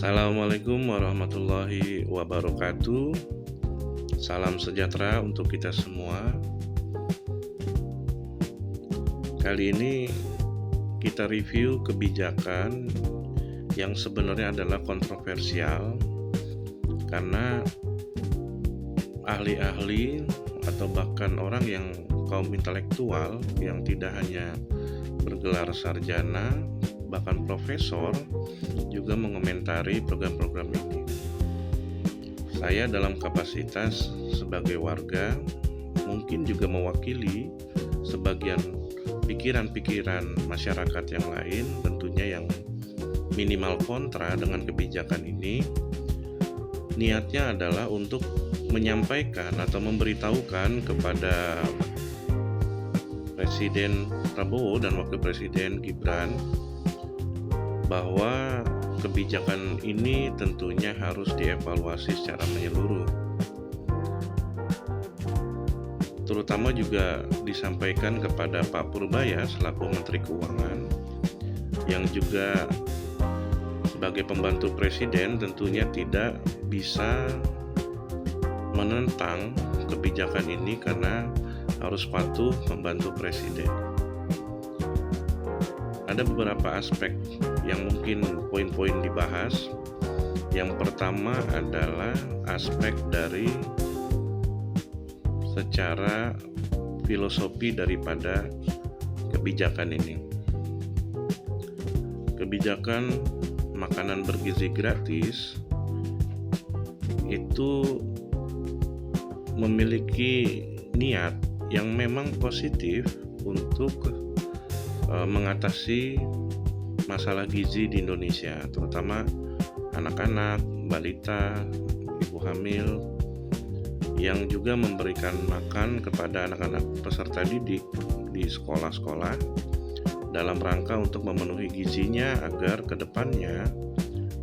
Assalamualaikum warahmatullahi wabarakatuh. Salam sejahtera untuk kita semua. Kali ini kita review kebijakan yang sebenarnya adalah kontroversial karena ahli-ahli atau bahkan orang yang kaum intelektual yang tidak hanya bergelar sarjana bahkan profesor juga mengomentari program-program ini. Saya dalam kapasitas sebagai warga mungkin juga mewakili sebagian pikiran-pikiran masyarakat yang lain, tentunya yang minimal kontra dengan kebijakan ini. Niatnya adalah untuk menyampaikan atau memberitahukan kepada Presiden Prabowo dan Wakil Presiden Gibran bahwa kebijakan ini tentunya harus dievaluasi secara menyeluruh. Terutama juga disampaikan kepada Pak Purbaya selaku Menteri Keuangan yang juga sebagai pembantu presiden tentunya tidak bisa menentang kebijakan ini karena harus patuh membantu presiden. Ada beberapa aspek yang mungkin poin-poin dibahas. Yang pertama adalah aspek dari secara filosofi daripada kebijakan ini. Kebijakan makanan bergizi gratis itu memiliki niat yang memang positif untuk mengatasi masalah gizi di Indonesia, terutama anak-anak, balita, ibu hamil, yang juga memberikan makan kepada anak-anak peserta didik di sekolah-sekolah dalam rangka untuk memenuhi gizinya agar kedepannya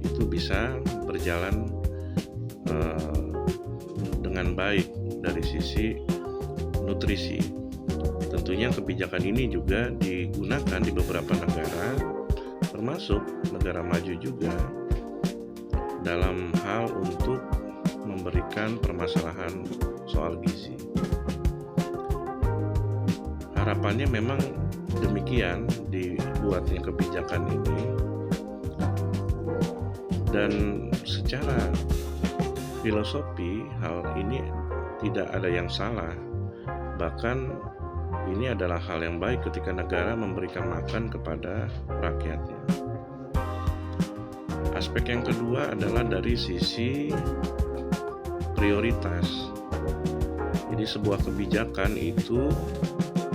itu bisa berjalan dengan baik dari sisi nutrisi. Tentunya kebijakan ini juga digunakan di beberapa negara, termasuk negara maju juga, dalam hal untuk memberikan permasalahan soal gizi. Harapannya memang demikian dibuatnya kebijakan ini, dan secara filosofi hal ini tidak ada yang salah. Bahkan ini adalah hal yang baik ketika negara memberikan makan kepada rakyatnya. Aspek yang kedua adalah dari sisi prioritas. Jadi sebuah kebijakan itu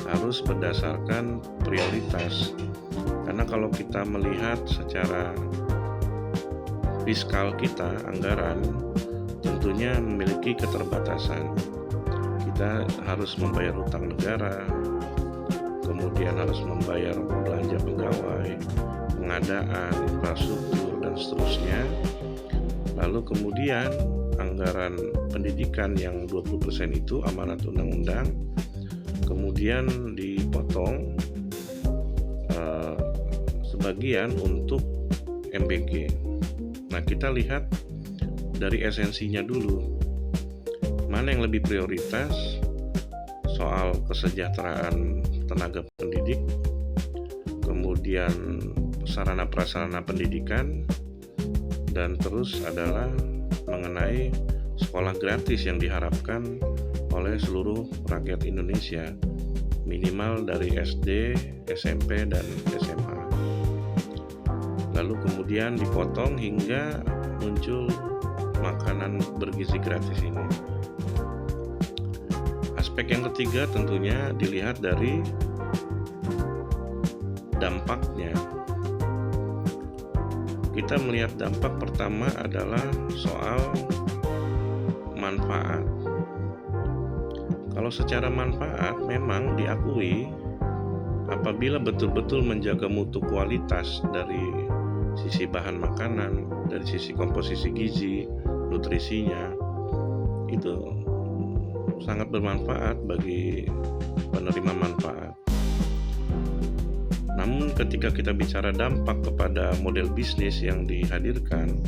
harus berdasarkan prioritas. Karena kalau kita melihat secara fiskal kita, anggaran tentunya memiliki keterbatasan. Kita harus membayar hutang negara, kemudian harus membayar belanja pegawai, pengadaan, infrastruktur, dan seterusnya. Lalu kemudian anggaran pendidikan yang 20% itu amanat undang-undang, kemudian dipotong sebagian untuk MBG. Nah, kita lihat dari esensinya dulu. Mana yang lebih prioritas, soal kesejahteraan tenaga pendidik, kemudian sarana prasarana pendidikan, dan terus adalah mengenai sekolah gratis yang diharapkan oleh seluruh rakyat Indonesia, minimal dari SD, SMP, dan SMA. Lalu kemudian dipotong hingga muncul makanan bergizi gratis ini. Aspek yang ketiga tentunya dilihat dari dampaknya. Kita melihat dampak pertama adalah soal manfaat. Kalau secara manfaat memang diakui apabila betul-betul menjaga mutu kualitas dari sisi bahan makanan, dari sisi komposisi gizi, nutrisinya, itu sangat bermanfaat bagi penerima manfaat. Namun ketika kita bicara dampak kepada model bisnis yang dihadirkan,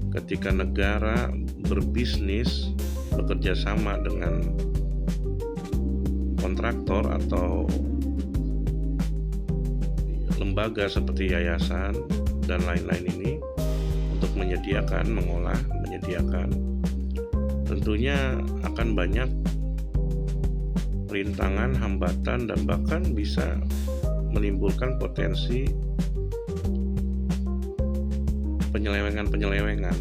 ketika negara berbisnis bekerja sama dengan kontraktor atau lembaga seperti yayasan dan lain-lain ini untuk menyediakan, tentunya akan banyak rintangan, hambatan, dan bahkan bisa menimbulkan potensi penyelewengan.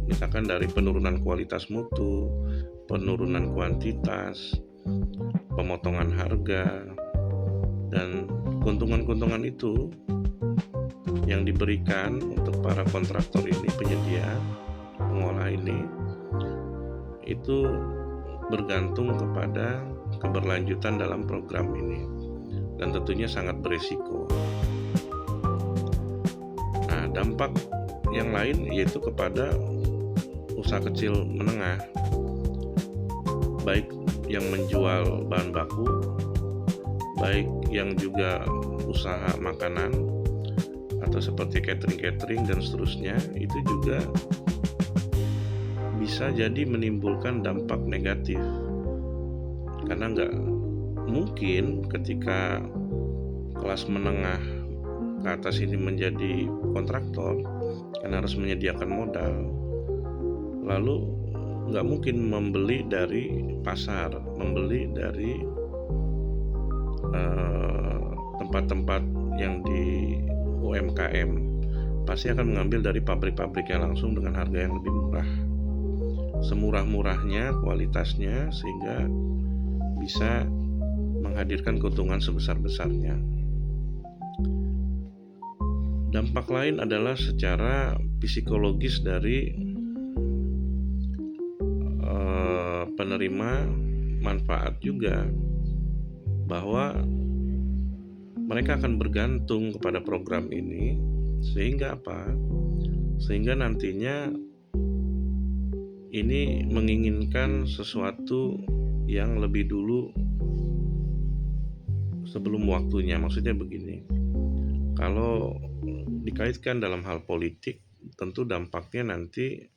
Misalkan dari penurunan kualitas mutu, penurunan kuantitas, pemotongan harga, dan keuntungan-keuntungan itu yang diberikan untuk para kontraktor ini, penyedia, pengolah ini, itu bergantung kepada keberlanjutan dalam program ini, dan tentunya sangat berisiko. Nah, dampak yang lain yaitu kepada usaha kecil menengah, baik yang menjual bahan baku, baik yang juga usaha makanan atau seperti catering dan seterusnya, itu juga bisa jadi menimbulkan dampak negatif, karena nggak mungkin ketika kelas menengah ke atas ini menjadi kontraktor karena harus menyediakan modal, lalu nggak mungkin membeli dari pasar, membeli dari tempat-tempat yang di UMKM, pasti akan mengambil dari pabrik-pabriknya langsung dengan harga yang lebih murah, semurah-murahnya kualitasnya, sehingga bisa menghadirkan keuntungan sebesar-besarnya. Dampak lain adalah secara psikologis dari penerima manfaat juga, bahwa mereka akan bergantung kepada program ini, sehingga apa? Sehingga nantinya ini menginginkan sesuatu yang lebih dulu sebelum waktunya. Maksudnya begini, kalau dikaitkan dalam hal politik, tentu dampaknya nanti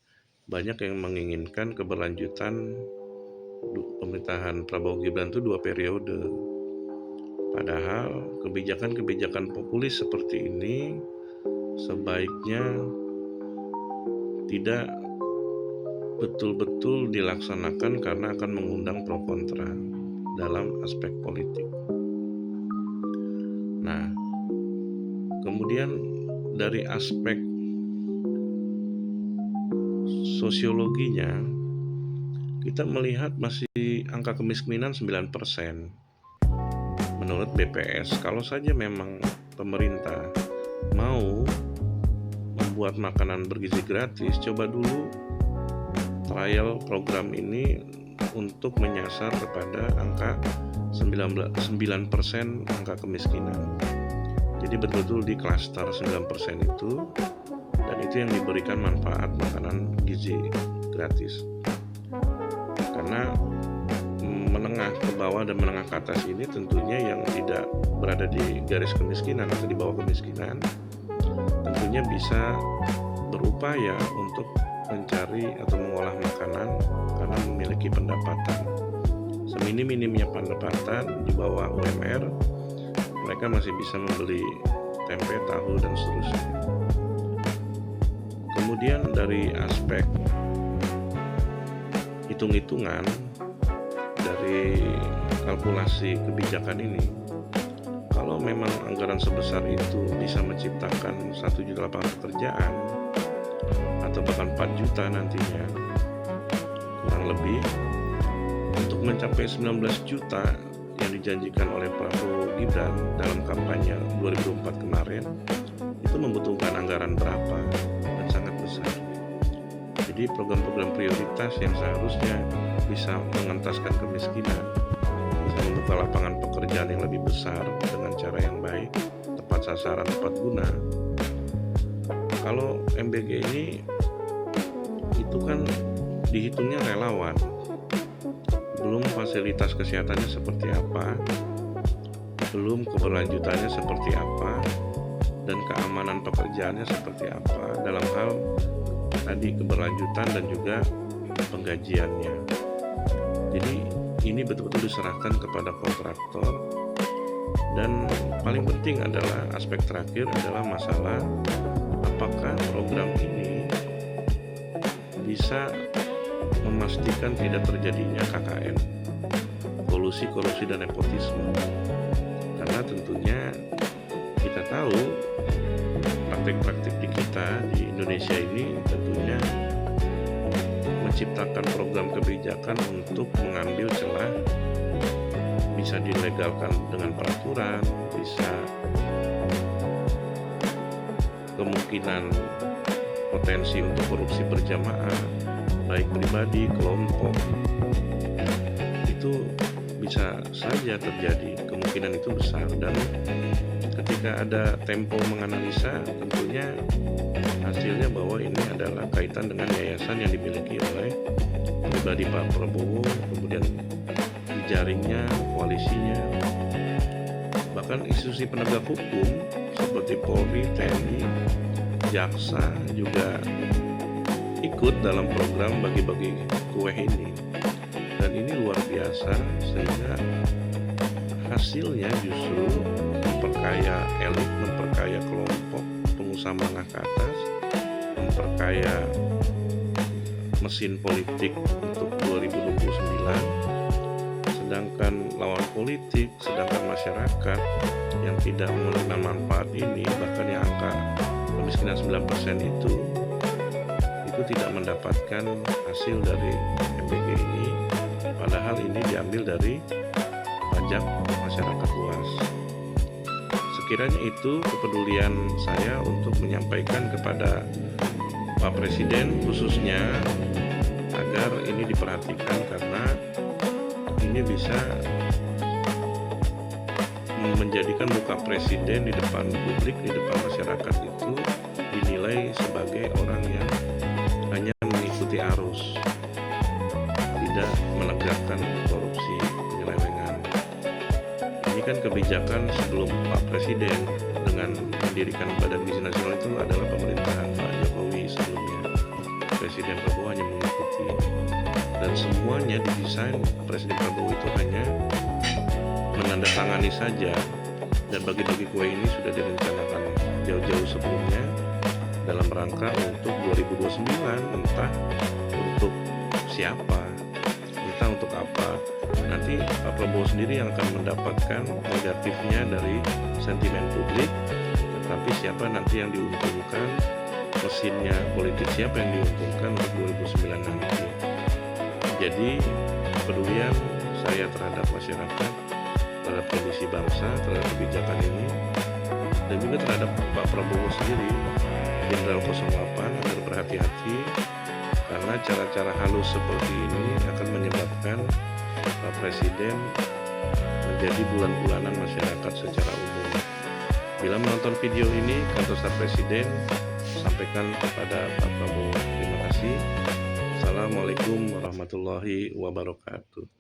banyak yang menginginkan keberlanjutan pemerintahan Prabowo Gibran itu 2 periode. Padahal kebijakan-kebijakan populis seperti ini sebaiknya tidak betul-betul dilaksanakan karena akan mengundang pro kontra dalam aspek politik. Nah, kemudian dari aspek sosiologinya, kita melihat masih angka kemiskinan 9%. Menurut BPS, kalau saja memang pemerintah mau membuat makanan bergizi gratis, coba dulu trial program ini untuk menyasar kepada angka 9% angka kemiskinan. Jadi betul-betul di klaster 9% itu, dan itu yang diberikan manfaat makanan gizi gratis. Karena menengah ke bawah dan menengah ke atas ini tentunya yang tidak berada di garis kemiskinan atau di bawah kemiskinan, tentunya bisa berupaya untuk mencari atau mengolah makanan karena memiliki pendapatan. Seminim-minimnya pendapatan di bawah UMR, mereka masih bisa membeli tempe, tahu, dan seterusnya. Kemudian dari aspek hitung-hitungan dari kalkulasi kebijakan ini, kalau memang anggaran sebesar itu bisa menciptakan 1 juta lapangan pekerjaan atau bahkan 4 juta nantinya kurang lebih, untuk mencapai 19 juta yang dijanjikan oleh Prabowo Gibran dalam kampanye 2004 kemarin, itu membutuhkan anggaran berapa, dan sangat besar. Jadi program-program prioritas yang seharusnya bisa mengentaskan kemiskinan, bisa membuka lapangan pekerjaan yang lebih besar dengan cara yang baik, tepat sasaran, tepat guna. Kalau MBG ini itu kan dihitungnya relawan, belum fasilitas kesehatannya seperti apa, belum keberlanjutannya seperti apa, dan keamanan pekerjaannya seperti apa dalam hal tadi keberlanjutan dan juga penggajiannya. Jadi ini betul-betul diserahkan kepada kontraktor. Dan paling penting adalah aspek terakhir adalah masalah apakah program ini bisa memastikan tidak terjadinya KKN, kolusi dan nepotisme. Karena tentunya kita tahu praktik-praktik di kita di Indonesia ini tentunya menciptakan program kebijakan untuk mengambil celah, bisa dilegalkan dengan peraturan, bisa kemungkinan potensi untuk korupsi berjamaah, baik pribadi, kelompok, itu bisa saja terjadi, kemungkinan itu besar. Dan ketika ada Tempo menganalisa, tentunya hasilnya bahwa ini adalah kaitan dengan yayasan yang dimiliki oleh pribadi Pak Prabowo, kemudian dijaringnya, koalisinya, bahkan institusi penegak hukum seperti Polri, TNI, jaksa juga ikut dalam program bagi-bagi kue ini. Dan ini luar biasa, sehingga hasilnya justru memperkaya elit, memperkaya kelompok pengusaha menengah ke atas, memperkaya mesin politik untuk 2029, sedangkan lawan politik, sedangkan masyarakat yang tidak menerima manfaat ini, bahkan yang angka kemiskinan 9% itu tidak mendapatkan hasil dari MBG ini, padahal ini diambil dari pajak masyarakat luas. Sekiranya itu kepedulian saya untuk menyampaikan kepada Pak Presiden khususnya agar ini diperhatikan, karena ini bisa menjadikan muka Presiden di depan publik, di depan masyarakat itu dinilai sebagai orang yang hanya mengikuti arus, tidak menegakkan korupsi, penyelewengan. Ini kan kebijakan sebelum Pak Presiden dengan mendirikan Badan Gizi Nasional itu adalah pemerintahan Pak Jokowi sebelumnya. Presiden Prabowo hanya mengikuti, dan semuanya didesain Presiden Prabowo itu hanya menandatangani saja. Dan bagi-bagi kue ini sudah direncanakan jauh-jauh sebelumnya dalam rangka untuk 2029, entah untuk siapa, entah untuk apa. Nanti Pak Prabowo sendiri yang akan mendapatkan negatifnya dari sentimen publik, tetapi siapa nanti yang diuntungkan, mesinnya politik siapa yang diuntungkan untuk 2009 nanti. Jadi kepedulian saya terhadap masyarakat, terhadap kondisi bangsa, terhadap kebijakan ini, dan juga terhadap Pak Prabowo sendiri, Jenderal 08, agar berhati-hati, karena cara-cara halus seperti ini akan menyebabkan Pak Presiden menjadi bulan-bulanan masyarakat secara umum. Bila menonton video ini, kantor staf Presiden sampaikan kepada Pak Prabowo. Terima kasih. Assalamualaikum warahmatullahi wabarakatuh.